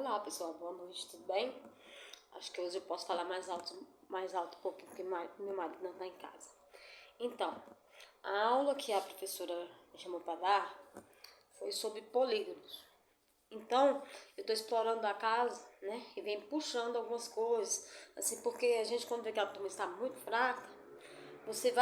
Olá pessoal, boa noite, tudo bem? Acho que hoje eu posso falar mais alto um pouquinho, porque meu marido não está em casa. Então, a aula que a professora me chamou para dar foi sobre polígonos. Então, eu estou explorando a casa, né? E venho puxando algumas coisas, assim, porque a gente, quando vê que a turma está muito fraca, você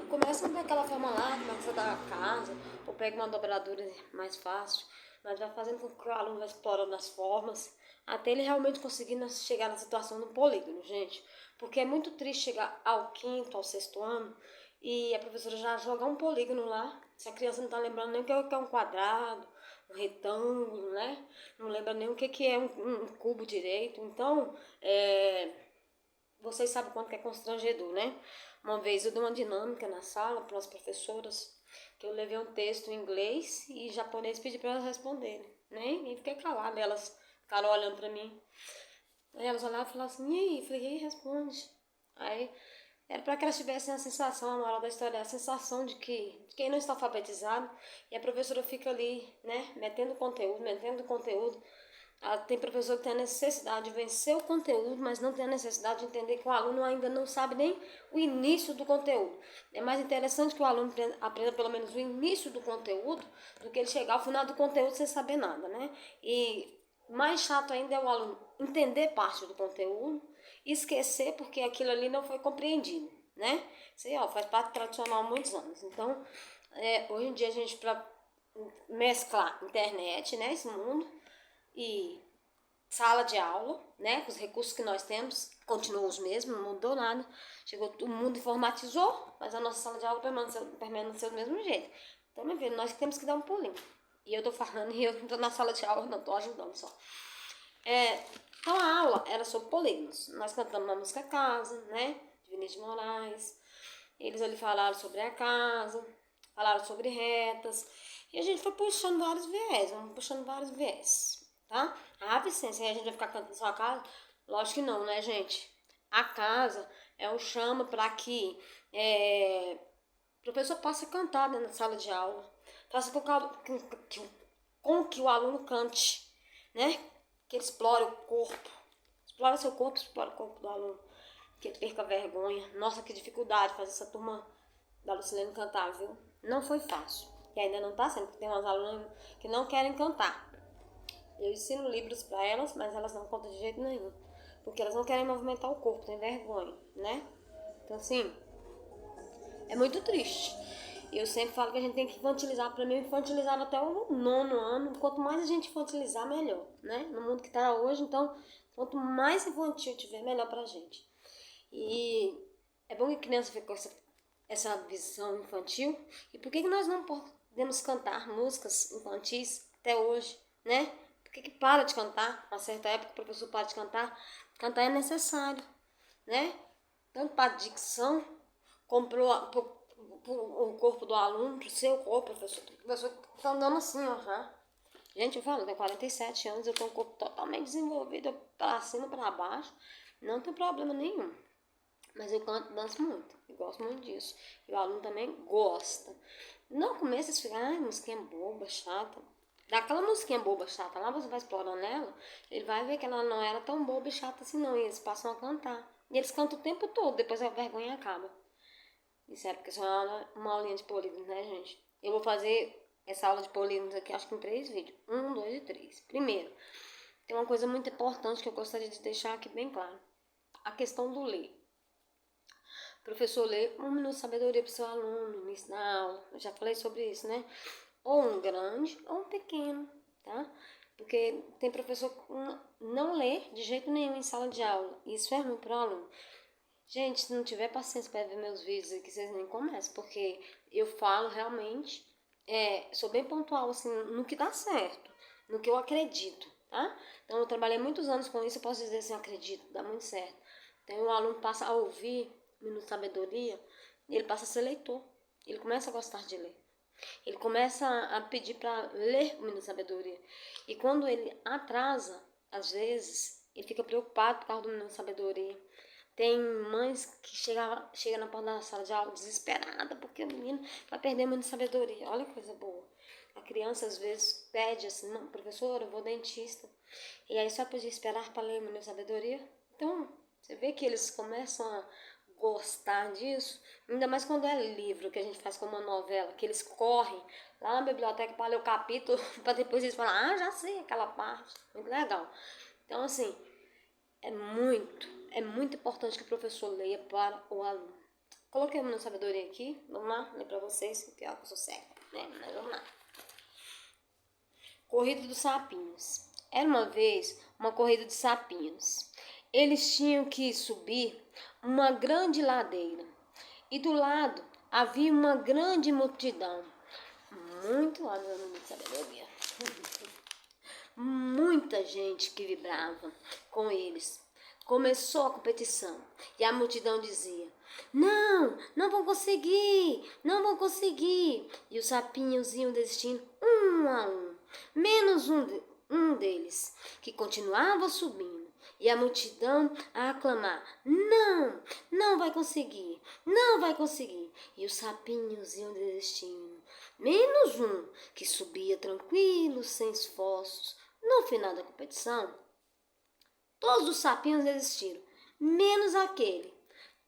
começa daquela forma lá, começa da casa, ou pega uma dobradura mais fácil, mas vai fazendo com que o aluno vai explorando as formas, até ele realmente conseguir chegar na situação do polígono, gente. Porque é muito triste chegar ao quinto, ao sexto ano, e a professora já jogar um polígono lá, se a criança não está lembrando nem o que é um quadrado, um retângulo, né? Não lembra nem o que é um cubo direito. Então, vocês sabem quanto que é constrangedor, né? Uma vez eu dei uma dinâmica na sala para as professoras, que eu levei um texto em inglês e japonês, pedi para elas responderem, né? E fiquei calada, elas ficaram olhando para mim. Aí elas olhavam e falavam assim, e aí? Eu falei, e aí, responde. Aí era para que elas tivessem a sensação, a moral da história, a sensação de que quem não está alfabetizado, e a professora fica ali, né, metendo conteúdo. Tem professor que tem a necessidade de vencer o conteúdo, mas não tem a necessidade de entender que o aluno ainda não sabe nem o início do conteúdo. É mais interessante que o aluno aprenda pelo menos o início do conteúdo do que ele chegar ao final do conteúdo sem saber nada, né? E mais chato ainda é o aluno entender parte do conteúdo e esquecer porque aquilo ali não foi compreendido, né? Isso aí, ó, faz parte tradicional há muitos anos. Então, hoje em dia a gente, para mesclar internet, né, esse mundo, e sala de aula, né, com os recursos que nós temos, continuam os mesmos, não mudou nada. Chegou, o mundo informatizou, mas a nossa sala de aula permaneceu do mesmo jeito. Então, meu filho, nós temos que dar um pulinho. E eu tô falando e eu estou na sala de aula, não tô ajudando só. Então a aula era sobre polígonos. Nós cantamos a música Casa, né, de Vinícius de Moraes. Eles ali falaram sobre a casa, falaram sobre retas. E a gente foi puxando vários viés, tá? Ah, Vicência, a gente vai ficar cantando sua casa? Lógico que não, né, gente? A casa é um chama para que o professor possa cantar dentro da sala de aula. Faça com que o aluno cante, né? Que ele explore o corpo. Explora seu corpo, explora o corpo do aluno. Que ele perca a vergonha. Nossa, que dificuldade fazer essa turma da Lucilene cantar, viu? Não foi fácil. E ainda não tá sendo, porque tem umas alunas que não querem cantar. Eu ensino livros para elas, mas elas não cantam de jeito nenhum. Porque elas não querem movimentar o corpo, tem vergonha, né? Então, assim, é muito triste. Eu sempre falo que a gente tem que infantilizar. Para mim, infantilizar até o nono ano. Quanto mais a gente infantilizar, melhor, né? No mundo que tá hoje, então, quanto mais infantil tiver, melhor pra gente. E é bom que a criança fique com essa visão infantil. E por que nós não podemos cantar músicas infantis até hoje, né? Por que para de cantar? A certa época o professor para de cantar. Cantar é necessário, né? Tanto para a dicção, como para o corpo do aluno, para o seu corpo, professor. O professor está andando assim, ó, já. Gente, eu falo, eu tenho 47 anos, eu tenho um corpo totalmente desenvolvido, para cima, para baixo. Não tem problema nenhum. Mas eu canto, danço muito. Eu gosto muito disso. E o aluno também gosta. Não começa a ficar, ai, musiquinha boba, chata. Daquela musiquinha boba, chata, lá você vai explorando ela, ele vai ver que ela não era tão boba e chata assim não. E eles passam a cantar. E eles cantam o tempo todo, depois a vergonha acaba. Isso é porque isso é uma aulinha de polígonos, né, gente? Eu vou fazer essa aula de polígonos aqui, acho que em 3 vídeos. 1, 2 e 3. Primeiro, tem uma coisa muito importante que eu gostaria de deixar aqui bem claro. A questão do ler. O professor lê 1 minuto de sabedoria para o seu aluno, no início da aula. Eu já falei sobre isso, né? Ou um grande ou um pequeno, tá? Porque tem professor que não lê de jeito nenhum em sala de aula. Isso é ruim para o aluno. Gente, se não tiver paciência para ver meus vídeos aqui, vocês nem começam, porque eu falo realmente, sou bem pontual, assim, no que dá certo, no que eu acredito, tá? Então, eu trabalhei muitos anos com isso, eu posso dizer assim, acredito, dá muito certo. Então, o aluno passa a ouvir Minuto de Sabedoria, e ele passa a ser leitor, ele começa a gostar de ler. Ele começa a pedir para ler o Minuto de Sabedoria. E quando ele atrasa, às vezes, ele fica preocupado por causa do Minuto de Sabedoria. Tem mães que chegam na porta da sala de aula desesperada porque o menino vai perder muito de sabedoria. Olha que coisa boa. A criança às vezes pede assim, não, professora, eu vou ao dentista. E aí só podia esperar para ler minha sabedoria. Então, você vê que eles começam a gostar disso, ainda mais quando é livro, que a gente faz como uma novela, que eles correm lá na biblioteca para ler o capítulo, para depois eles falar, já sei aquela parte. Muito legal. Então, assim, é muito importante que o professor leia para o aluno. Coloquei uma sabedoria aqui, vamos lá, ler para vocês, que eu sou cega, né? Mas vamos lá. Corrida dos sapinhos. Era uma vez uma corrida de sapinhos. Eles tinham que subir uma grande ladeira e do lado havia uma grande multidão. Muito aluno de sabedoria. Muita gente que vibrava com eles. Começou a competição e a multidão dizia: não, não vou conseguir, não vou conseguir. E os sapinhos iam desistindo um a um, menos um deles, que continuava subindo. E a multidão a aclamar: não, não vai conseguir, não vai conseguir. E os sapinhos iam desistindo, menos um, que subia tranquilo, sem esforços. No final da competição, todos os sapinhos desistiram, menos aquele.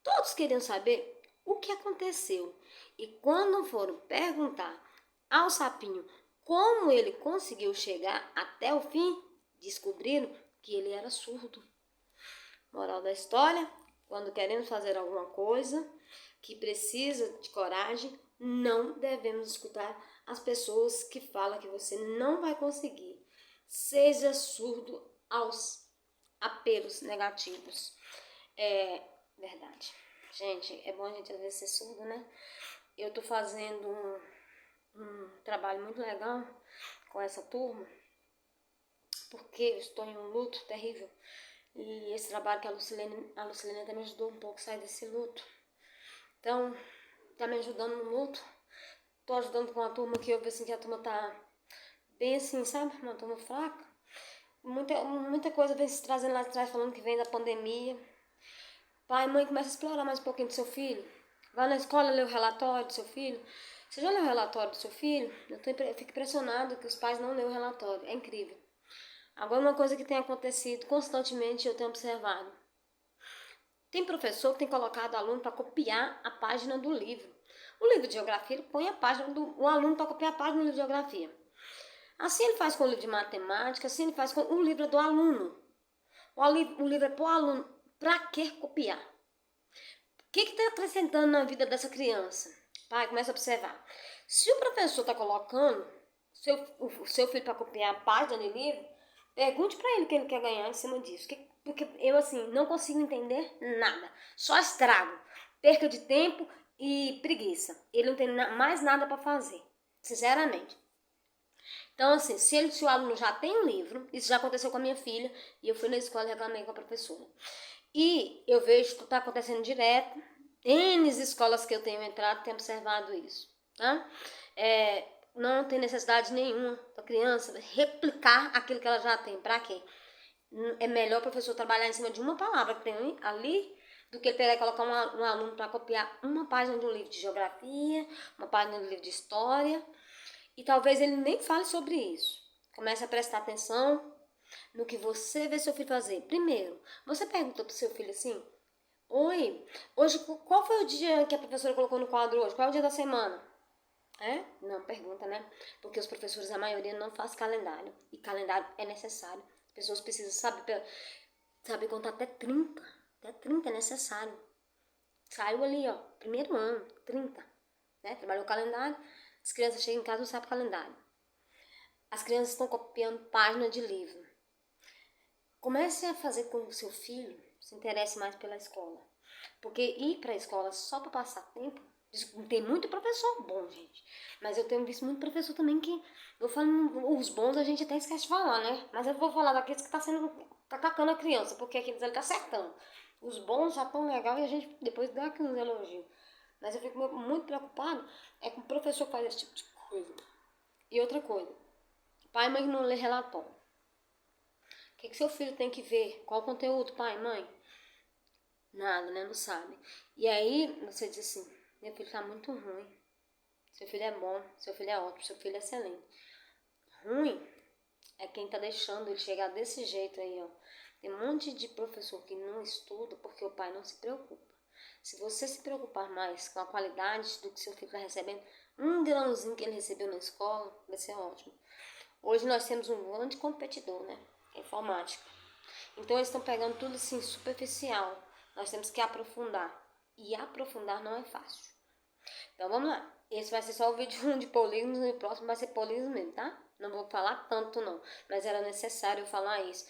Todos queriam saber o que aconteceu. E quando foram perguntar ao sapinho como ele conseguiu chegar até o fim, descobriram que ele era surdo. Moral da história: quando queremos fazer alguma coisa que precisa de coragem, não devemos escutar as pessoas que falam que você não vai conseguir. Seja surdo aos apelos negativos. É verdade. Gente, é bom a gente às vezes ser surdo, né? Eu tô fazendo um trabalho muito legal com essa turma, porque eu estou em um luto terrível. E esse trabalho que a Lucilene até me ajudou um pouco a sair desse luto. Então, tá me ajudando no luto. Tô ajudando com uma turma que eu vejo assim que a turma tá bem assim, sabe? Uma turma fraca. Muita coisa vem se trazendo lá atrás, falando que vem da pandemia. Pai e mãe, começa a explorar mais um pouquinho do seu filho. Vai na escola ler o relatório do seu filho. Você já leu o relatório do seu filho? Eu fico impressionado que os pais não lêem o relatório. É incrível. Agora, uma coisa que tem acontecido constantemente, eu tenho observado. Tem professor que tem colocado aluno para copiar a página do livro. O livro de geografia, ele põe a página do aluno para copiar a página do livro de geografia. Assim ele faz com o livro de matemática, assim ele faz com o livro do aluno. O livro é para o aluno. Para que copiar? O que está acrescentando na vida dessa criança? Pai, começa a observar. Se o professor está colocando o seu filho para copiar a página do livro, pergunte para ele o que ele quer ganhar em cima disso. Porque eu, assim, não consigo entender nada. Só estrago, perca de tempo e preguiça. Ele não tem mais nada para fazer, sinceramente. Então, assim, se o aluno já tem um livro, isso já aconteceu com a minha filha, e eu fui na escola e reclamei com a professora. E eu vejo que está acontecendo direto. N escolas que eu tenho entrado têm observado isso. Tá? Não tem necessidade nenhuma da criança replicar aquilo que ela já tem. Para quê? É melhor o professor trabalhar em cima de uma palavra que tem ali do que ele pegar e colocar um aluno para copiar uma página de um livro de geografia, uma página de um livro de história. E talvez ele nem fale sobre isso. Comece a prestar atenção no que você vê seu filho fazer. Primeiro, você pergunta pro seu filho assim: oi, hoje qual foi o dia que a professora colocou no quadro hoje? Qual é o dia da semana? Não, pergunta, né? Porque os professores, a maioria, não faz calendário. E calendário é necessário. As pessoas precisam saber contar até 30. Até 30 é necessário. Saiu ali, ó, primeiro ano, 30. Né? Trabalhou o calendário. As crianças chegam em casa e não sabem o calendário. As crianças estão copiando página de livro. Comece a fazer com que o seu filho se interesse mais pela escola. Porque ir para a escola só para passar tempo, tem muito professor bom, gente. Mas eu tenho visto muito professor também que, eu falo, os bons a gente até esquece de falar, né? Mas eu vou falar daqueles que tá atacando a criança, porque aqueles ali tá acertando. Os bons já estão legal e a gente depois dá aqueles elogios. Mas eu fico muito preocupado com o professor que faz esse tipo de coisa. E outra coisa, pai e mãe não lê relatório. O que seu filho tem que ver? Qual o conteúdo, pai e mãe? Nada, né? Não sabe. E aí você diz assim: meu filho tá muito ruim. Seu filho é bom, seu filho é ótimo, seu filho é excelente. Ruim é quem tá deixando ele chegar desse jeito aí, ó. Tem um monte de professor que não estuda porque o pai não se preocupa. Se você se preocupar mais com a qualidade do que seu filho está recebendo, um grãozinho que ele recebeu na escola, vai ser ótimo. Hoje nós temos um grande competidor, né? Que é informática. Então eles estão pegando tudo assim, superficial. Nós temos que aprofundar. E aprofundar não é fácil. Então vamos lá. Esse vai ser só o vídeo de polígonos e o próximo vai ser polígonos mesmo, tá? Não vou falar tanto não, mas era necessário eu falar isso.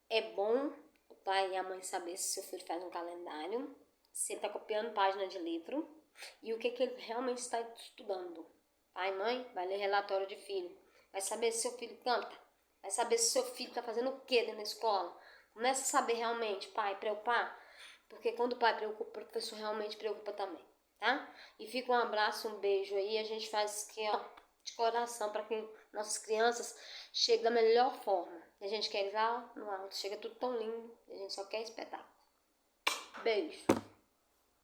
É bom o pai e a mãe saber se seu filho faz um calendário, se ele está copiando página de livro e o que ele realmente está estudando. Pai e mãe, vai ler relatório de filho. Vai saber se seu filho canta. Vai saber se seu filho está fazendo o que dentro da escola. Começa a saber realmente, pai, preocupar. Porque quando o pai preocupa, o professor realmente preocupa também, tá? E fica um abraço, um beijo aí. A gente faz aqui, ó, de coração para que nossas crianças cheguem da melhor forma. A gente quer ir lá no alto, chega tudo tão lindo, a gente só quer espetáculo. Beijo.